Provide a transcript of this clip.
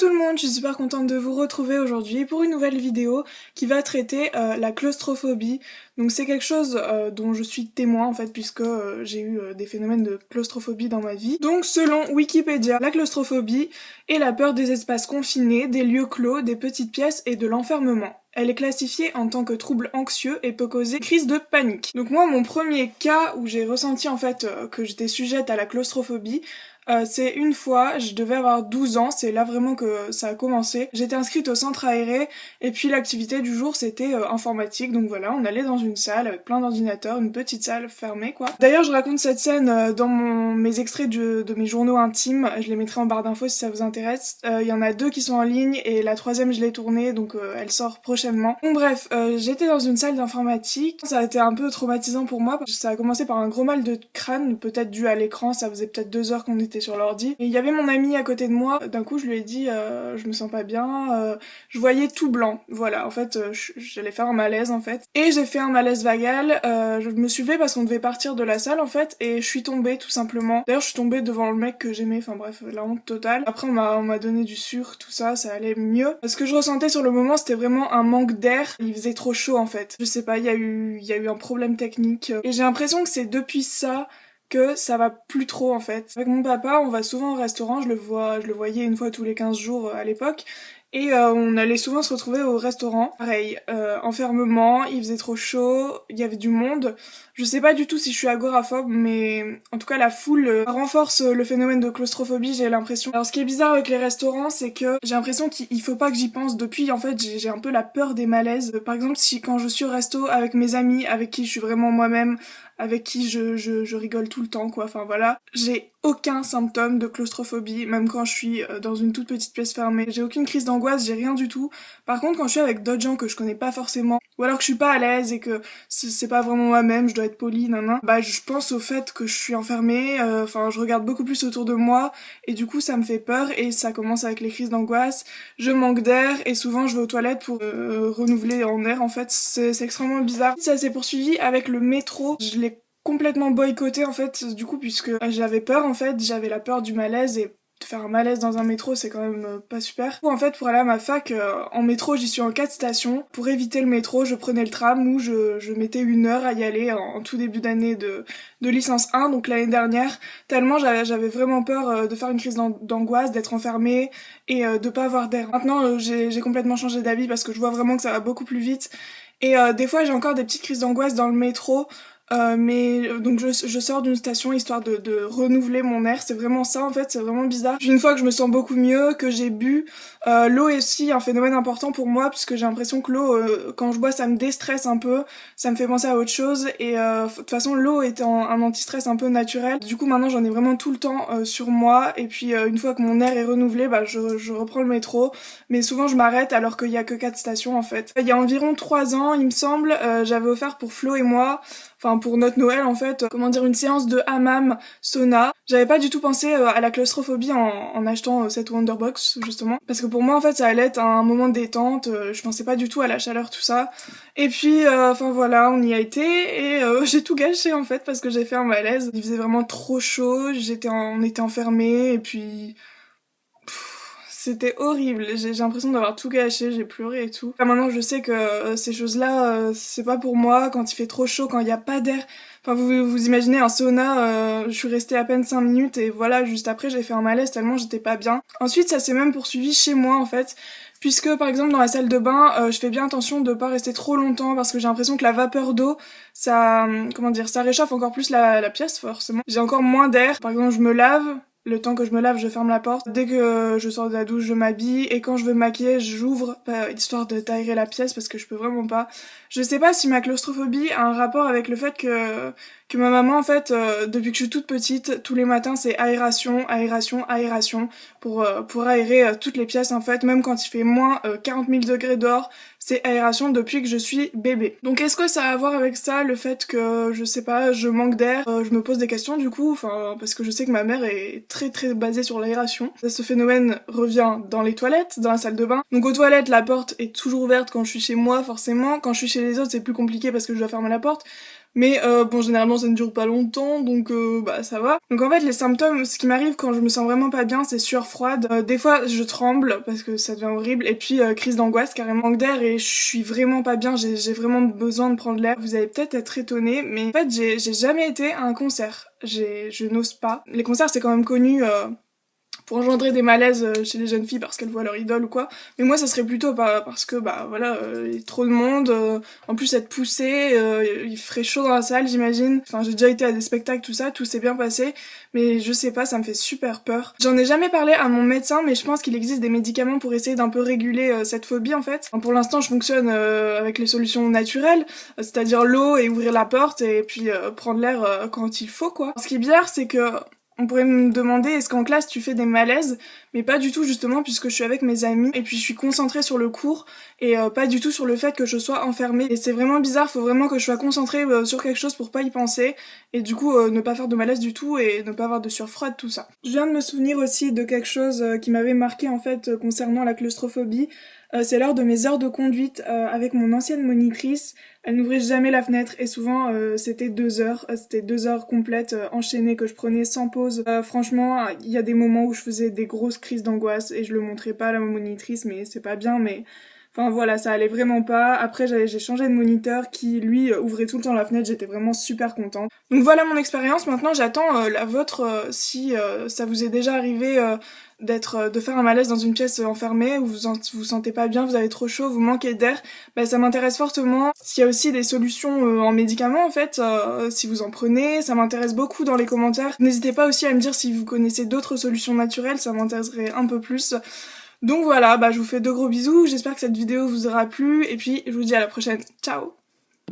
tout le monde, je suis super contente de vous retrouver aujourd'hui pour une nouvelle vidéo qui va traiter la claustrophobie. Donc c'est quelque chose dont je suis témoin en fait puisque j'ai eu des phénomènes de claustrophobie dans ma vie. Donc selon Wikipédia, la claustrophobie est la peur des espaces confinés, des lieux clos, des petites pièces et de l'enfermement. Elle est classifiée en tant que trouble anxieux et peut causer crise de panique. Donc moi, mon premier cas où j'ai ressenti en fait que j'étais sujette à la claustrophobie, c'est une fois, je devais avoir 12 ans, c'est là vraiment que ça a commencé. J'étais inscrite au centre aéré et puis l'activité du jour c'était informatique, donc voilà, on allait dans une salle avec plein d'ordinateurs, une petite salle fermée quoi. D'ailleurs je raconte cette scène dans mes extraits de mes journaux intimes, je les mettrai en barre d'infos si ça vous intéresse. Il y en a 2 qui sont en ligne et la 3e je l'ai tournée, donc elle sort prochainement. Bon bref, j'étais dans une salle d'informatique, ça a été un peu traumatisant pour moi parce que ça a commencé par un gros mal de crâne, peut-être dû à l'écran, ça faisait peut-être 2 heures qu'on était sur l'ordi. Et il y avait mon ami à côté de moi, d'un coup je lui ai dit je me sens pas bien, je voyais tout blanc, voilà, en fait j'allais faire un malaise en fait. Et j'ai fait un malaise vagal, je me suis levée parce qu'on devait partir de la salle en fait, et je suis tombée tout simplement. D'ailleurs je suis tombée devant le mec que j'aimais, enfin bref, la honte totale. Après on m'a donné du sucre, tout ça, ça allait mieux. Ce que je ressentais sur le moment c'était vraiment un manque d'air, il faisait trop chaud en fait. Je sais pas, il y a eu un problème technique, et j'ai l'impression que c'est depuis ça que ça va plus trop en fait. Avec mon papa, on va souvent au restaurant, je le voyais une fois tous les 15 jours à l'époque, et on allait souvent se retrouver au restaurant. Pareil, enfermement, il faisait trop chaud, il y avait du monde. Je sais pas du tout si je suis agoraphobe, mais en tout cas la foule renforce le phénomène de claustrophobie, j'ai l'impression. Alors ce qui est bizarre avec les restaurants, c'est que j'ai l'impression qu'il faut pas que j'y pense. Depuis, en fait, j'ai un peu la peur des malaises. Par exemple, quand je suis au resto avec mes amis, avec qui je suis vraiment moi-même, avec qui je rigole tout le temps, quoi. Enfin voilà, j'ai aucun symptôme de claustrophobie, même quand je suis dans une toute petite pièce fermée. J'ai aucune crise d'angoisse, j'ai rien du tout. Par contre, quand je suis avec d'autres gens que je connais pas forcément, ou alors que je suis pas à l'aise et que c'est pas vraiment moi-même, je dois être polie, bah je pense au fait que je suis enfermée, enfin je regarde beaucoup plus autour de moi, et du coup ça me fait peur, et ça commence avec les crises d'angoisse. Je manque d'air, et souvent je vais aux toilettes pour renouveler en air, en fait, c'est extrêmement bizarre. Ça s'est poursuivi avec le métro, je l'ai complètement boycotté en fait, du coup, puisque j'avais peur en fait, j'avais la peur du malaise, et de faire un malaise dans un métro c'est quand même pas super. En fait, pour aller à ma fac en métro, j'y suis en 4 stations. Pour éviter le métro, je prenais le tram, où je mettais 1 heure à y aller en tout début d'année de licence 1, donc l'année dernière, tellement j'avais vraiment peur de faire une crise d'angoisse, d'être enfermée et de pas avoir d'air. Maintenant j'ai complètement changé d'avis parce que je vois vraiment que ça va beaucoup plus vite, et des fois j'ai encore des petites crises d'angoisse dans le métro. Mais donc je sors d'une station histoire de renouveler mon air, c'est vraiment ça en fait, c'est vraiment bizarre. Puis une fois que je me sens beaucoup mieux, que j'ai bu, l'eau est aussi un phénomène important pour moi, puisque j'ai l'impression que l'eau, quand je bois, ça me déstresse un peu, ça me fait penser à autre chose, et de toute façon l'eau est un anti-stress un peu naturel. Du coup maintenant j'en ai vraiment tout le temps sur moi, et puis une fois que mon air est renouvelé, bah je reprends le métro, mais souvent je m'arrête alors qu'il y a que 4 stations en fait. Il y a environ 3 ans, il me semble, j'avais offert pour Flo et moi, enfin pour notre Noël en fait, comment dire, une séance de hammam sauna. J'avais pas du tout pensé à la claustrophobie en achetant cette Wonderbox justement, parce que pour moi en fait ça allait être un moment de détente, je pensais pas du tout à la chaleur, tout ça. Et puis enfin voilà, on y a été, et j'ai tout gâché en fait parce que j'ai fait un malaise. Il faisait vraiment trop chaud, on était enfermés, et puis c'était horrible, j'ai l'impression d'avoir tout gâché, j'ai pleuré et tout. Enfin, maintenant je sais que ces choses-là, c'est pas pour moi, quand il fait trop chaud, quand il y a pas d'air. Enfin vous imaginez un sauna, je suis restée à peine 5 minutes et voilà, juste après j'ai fait un malaise tellement j'étais pas bien. Ensuite ça s'est même poursuivi chez moi en fait, puisque par exemple dans la salle de bain, je fais bien attention de pas rester trop longtemps parce que j'ai l'impression que la vapeur d'eau, ça, comment dire, ça réchauffe encore plus la pièce forcément. J'ai encore moins d'air, par exemple je me lave, le temps que je me lave, je ferme la porte. Dès que je sors de la douche, je m'habille. Et quand je veux me maquiller, j'ouvre, histoire de d'aérer la pièce parce que je peux vraiment pas. Je sais pas si ma claustrophobie a un rapport avec le fait que ma maman, en fait, depuis que je suis toute petite, tous les matins, c'est aération, aération, aération pour aérer toutes les pièces, en fait. Même quand il fait moins 40 000 degrés dehors, c'est aération depuis que je suis bébé. Donc est-ce que ça a à voir avec ça, le fait que, je sais pas, je manque d'air? Je me pose des questions du coup, enfin, parce que je sais que ma mère est très très basée sur l'aération. Ce phénomène revient dans les toilettes, dans la salle de bain. Donc aux toilettes, la porte est toujours ouverte quand je suis chez moi, forcément. Quand je suis chez les autres, c'est plus compliqué parce que je dois fermer la porte. Mais bon, généralement ça ne dure pas longtemps, donc bah ça va. Donc en fait les symptômes, ce qui m'arrive quand je me sens vraiment pas bien, c'est sueur froide. Des fois je tremble parce que ça devient horrible, et puis crise d'angoisse, carrément, manque d'air, et je suis vraiment pas bien, j'ai vraiment besoin de prendre l'air. Vous allez peut-être être étonnés, mais en fait j'ai jamais été à un concert. Je n'ose pas. Les concerts c'est quand même connu pour engendrer des malaises chez les jeunes filles parce qu'elles voient leur idole ou quoi. Mais moi ça serait plutôt parce que bah voilà, il y a trop de monde, en plus être poussé, il ferait chaud dans la salle j'imagine. Enfin j'ai déjà été à des spectacles, tout s'est bien passé, mais je sais pas, ça me fait super peur. J'en ai jamais parlé à mon médecin, mais je pense qu'il existe des médicaments pour essayer d'un peu réguler cette phobie en fait. Enfin, pour l'instant je fonctionne avec les solutions naturelles, c'est-à-dire l'eau et ouvrir la porte et puis prendre l'air quand il faut quoi. Ce qui est bizarre c'est que on pourrait me demander est-ce qu'en classe tu fais des malaises, mais pas du tout justement puisque je suis avec mes amis et puis je suis concentrée sur le cours et pas du tout sur le fait que je sois enfermée. Et c'est vraiment bizarre, faut vraiment que je sois concentrée sur quelque chose pour pas y penser et du coup ne pas faire de malaise du tout et ne pas avoir de sueur froide, tout ça. Je viens de me souvenir aussi de quelque chose qui m'avait marqué en fait concernant la claustrophobie. C'est lors de mes heures de conduite avec mon ancienne monitrice. Elle n'ouvrait jamais la fenêtre et souvent c'était 2 heures. C'était 2 heures complètes enchaînées que je prenais sans pause. Franchement, il y a des moments où je faisais des grosses crises d'angoisse et je le montrais pas à la monitrice, mais c'est pas bien, mais... Enfin voilà, ça allait vraiment pas. Après j'ai changé de moniteur qui lui ouvrait tout le temps la fenêtre, j'étais vraiment super contente. Donc voilà mon expérience, maintenant j'attends la vôtre si ça vous est déjà arrivé de faire un malaise dans une pièce enfermée où vous sentez pas bien, vous avez trop chaud, vous manquez d'air. Bah ça m'intéresse fortement. S'il y a aussi des solutions en médicaments en fait, si vous en prenez, ça m'intéresse beaucoup dans les commentaires. N'hésitez pas aussi à me dire si vous connaissez d'autres solutions naturelles, ça m'intéresserait un peu plus. Donc voilà, bah je vous fais de gros bisous, j'espère que cette vidéo vous aura plu, et puis je vous dis à la prochaine. Ciao!